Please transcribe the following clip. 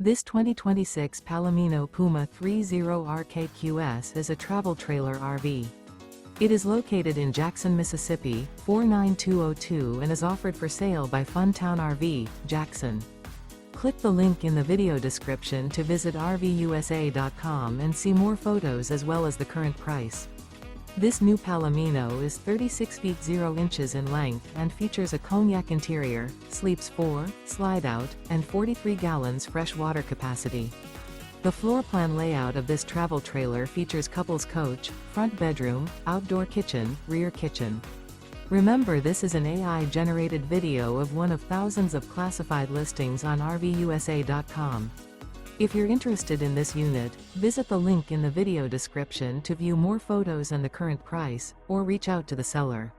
This 2026 Palomino Puma 30RKQS is a travel trailer RV. It is located in Jackson, Mississippi, 49202 and is offered for sale by Funtown RV, Jackson. Click the link in the video description to visit RVUSA.com and see more photos as well as the current price. This new Palomino is 36 feet 0 inches in length and features a cognac interior, sleeps 4, slide-out, and 43 gallons fresh water capacity. The floor plan layout of this travel trailer features couples coach, front bedroom, outdoor kitchen, rear kitchen. Remember, this is an AI-generated video of one of thousands of classified listings on RVUSA.com. If you're interested in this unit, visit the link in the video description to view more photos and the current price, or reach out to the seller.